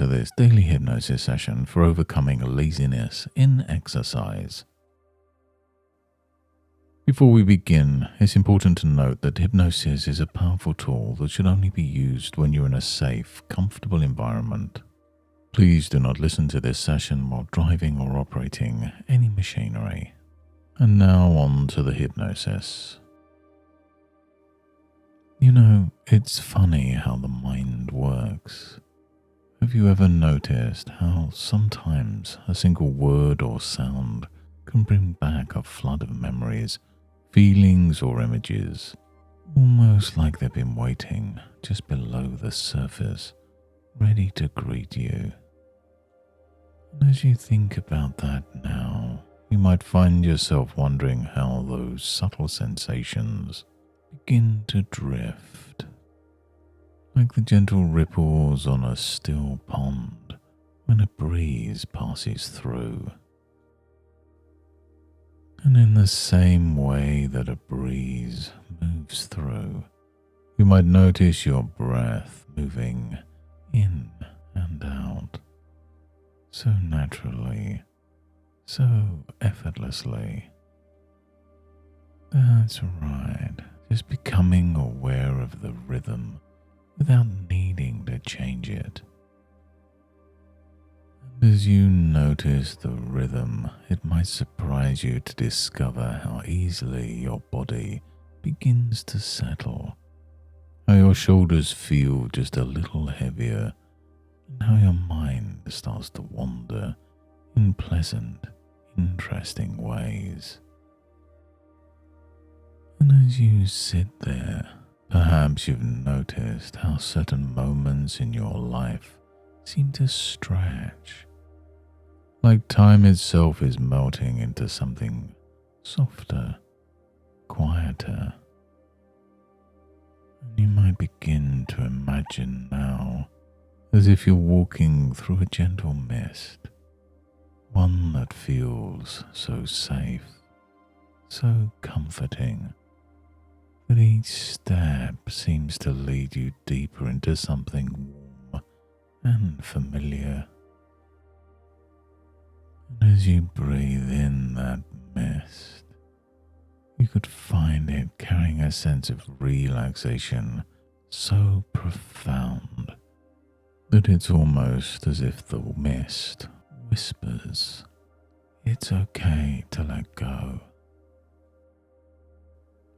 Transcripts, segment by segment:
to this daily hypnosis session for overcoming laziness in exercise. Before we begin, it's important to note that hypnosis is a powerful tool that should only be used when you're in a safe, comfortable environment. Please do not listen to this session while driving or operating any machinery. And now on to the hypnosis. You know, it's funny how the mind works. Have you ever noticed how sometimes a single word or sound can bring back a flood of memories, feelings or images, almost like they've been waiting just below the surface, ready to greet you? And as you think about that now, you might find yourself wondering how those subtle sensations begin to drift, like the gentle ripples on a still pond when a breeze passes through. And in the same way that a breeze moves through, you might notice your breath moving in and out, so naturally, so effortlessly. That's right, just becoming aware of the rhythm without needing to change it. And as you notice the rhythm, it might surprise you to discover how easily your body begins to settle, how your shoulders feel just a little heavier, and how your mind starts to wander in pleasant, interesting ways. And as you sit there, perhaps you've noticed how certain moments in your life seem to stretch, like time itself is melting into something softer, quieter. And you might begin to imagine now as if you're walking through a gentle mist, one that feels so safe, so comforting, that each step seems to lead you deeper into something warm and familiar. And as you breathe in that mist, you could find it carrying a sense of relaxation so profound that it's almost as if the mist whispers, "It's okay to let go."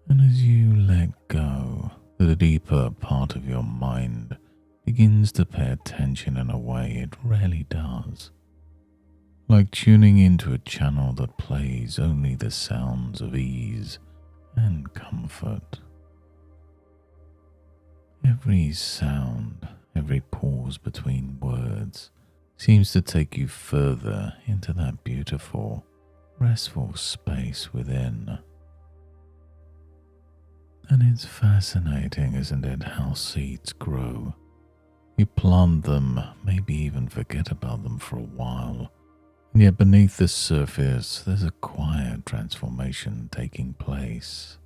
And as you let go, the deeper part of your mind begins to pay attention in a way it rarely does, like tuning into a channel that plays only the sounds of ease and comfort. Every sound, every pause between words seems to take you further into that beautiful, restful space within. And it's fascinating, isn't it, how seeds grow? You plant them, maybe even forget about them for a while, and yet beneath the surface there's a quiet transformation taking place.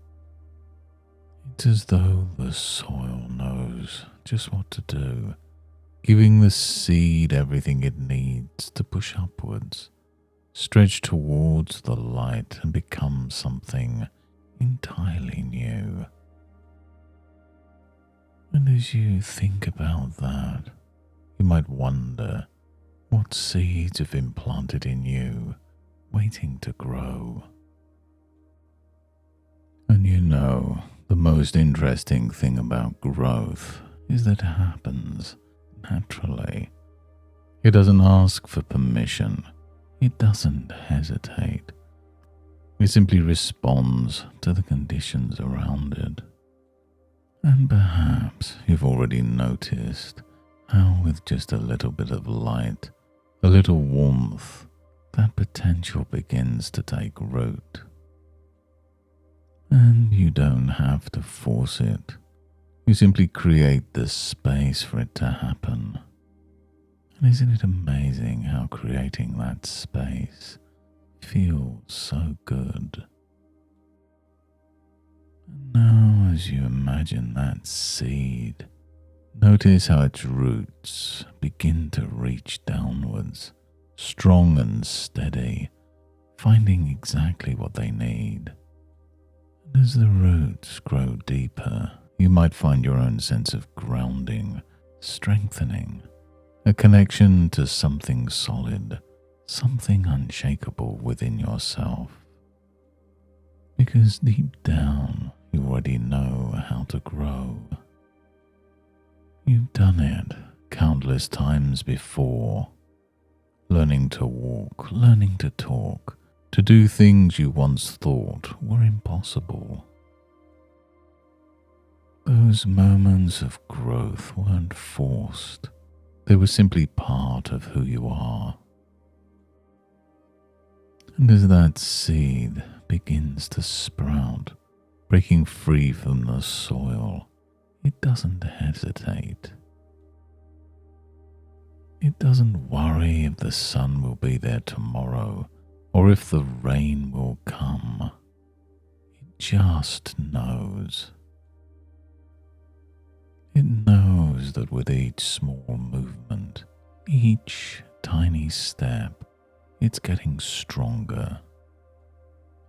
It's as though the soil knows just what to do, giving the seed everything it needs to push upwards, stretch towards the light and become something entirely new. And as you think about that, you might wonder what seeds have been planted in you, waiting to grow. And you know, the most interesting thing about growth is that it happens naturally. It doesn't ask for permission. It doesn't hesitate. It simply responds to the conditions around it. And perhaps you've already noticed how with just a little bit of light, a little warmth, that potential begins to take root. And you don't have to force it. You simply create the space for it to happen. And isn't it amazing how creating that space feels so good? And now as you imagine that seed Notice how its roots begin to reach downwards, strong and steady, finding exactly what they need. And as the roots grow deeper, you might find your own sense of grounding, strengthening, a connection to something solid, something unshakable within yourself. Because deep down, you already know how to grow. You've done it countless times before, learning to walk, learning to talk, to do things you once thought were impossible. Those moments of growth weren't forced. They were simply part of who you are. And as that seed begins to sprout, breaking free from the soil, it doesn't hesitate. It doesn't worry if the sun will be there tomorrow or if the rain will come. It just knows. It knows that with each small movement, each tiny step, it's getting stronger.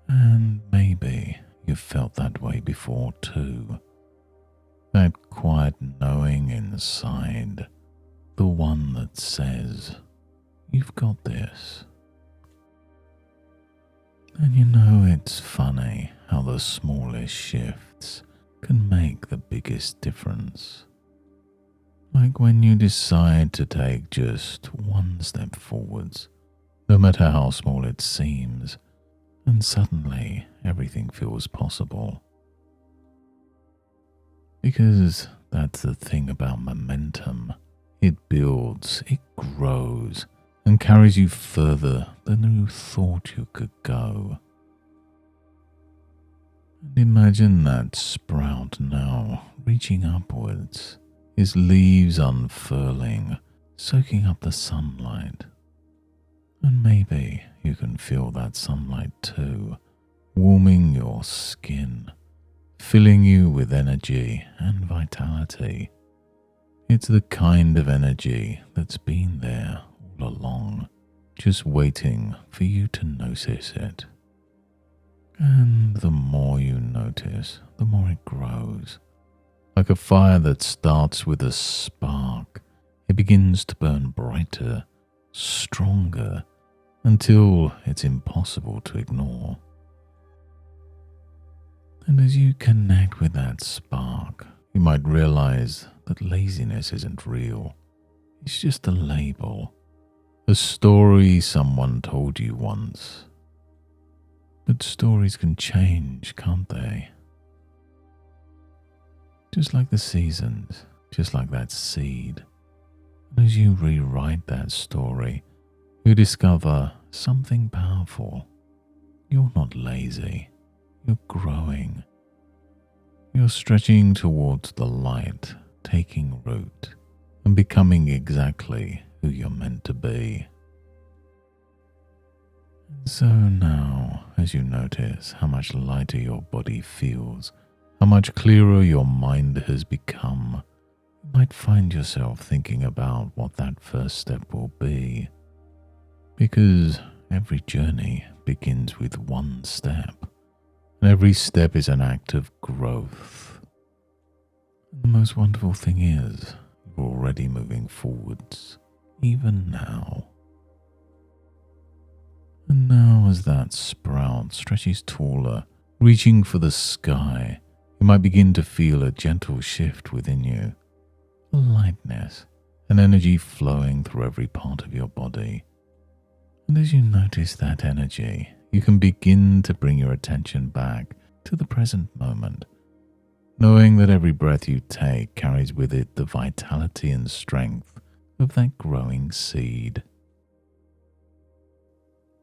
And maybe you've felt that way before too. That quiet knowing inside, the one that says, you've got this. And you know, it's funny how the smallest shifts can make the biggest difference. Like when you decide to take just one step forwards, no matter how small it seems, and suddenly everything feels possible. Because that's the thing about momentum. It builds, it grows, and carries you further than you thought you could go. And imagine that sprout now reaching upwards, its leaves unfurling, soaking up the sunlight. And maybe you can feel that sunlight too, warming your skin, filling you with energy and vitality. It's the kind of energy that's been there all along, just waiting for you to notice it. And the more you notice, the more it grows. Like a fire that starts with a spark, it begins to burn brighter, stronger, until it's impossible to ignore. And as you connect with that spark, you might realize that laziness isn't real. It's just a label, a story someone told you once. But stories can change, can't they? Just like the seasons, just like that seed. And as you rewrite that story, you discover something powerful. You're not lazy. You're growing. You're stretching towards the light, taking root, and becoming exactly who you're meant to be. So now, as you notice how much lighter your body feels, how much clearer your mind has become, you might find yourself thinking about what that first step will be. Because every journey begins with one step, and every step is an act of growth. And the most wonderful thing is, you're already moving forwards, even now. And now as that sprout stretches taller, reaching for the sky, you might begin to feel a gentle shift within you, a lightness, an energy flowing through every part of your body. And as you notice that energy, you can begin to bring your attention back to the present moment, knowing that every breath you take carries with it the vitality and strength of that growing seed.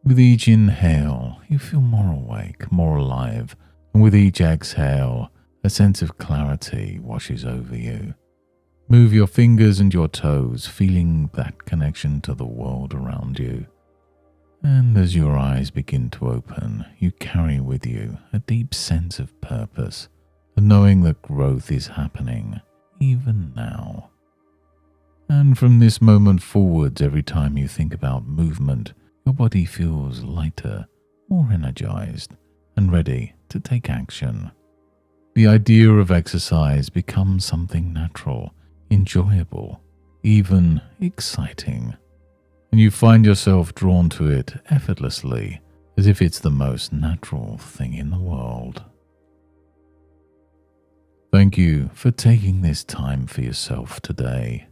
With each inhale, you feel more awake, more alive, and with each exhale, a sense of clarity washes over you. Move your fingers and your toes, feeling that connection to the world around you. And as your eyes begin to open, you carry with you a deep sense of purpose, and knowing that growth is happening, even now. And from this moment forwards, every time you think about movement, your body feels lighter, more energized, and ready to take action. The idea of exercise becomes something natural, enjoyable, even exciting. And you find yourself drawn to it effortlessly, as if it's the most natural thing in the world. Thank you for taking this time for yourself today.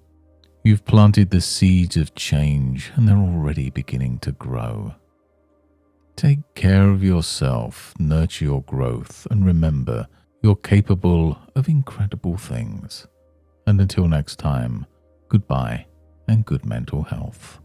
You've planted the seeds of change and they're already beginning to grow. Take care of yourself, nurture your growth, and remember you're capable of incredible things. And until next time, goodbye and good mental health.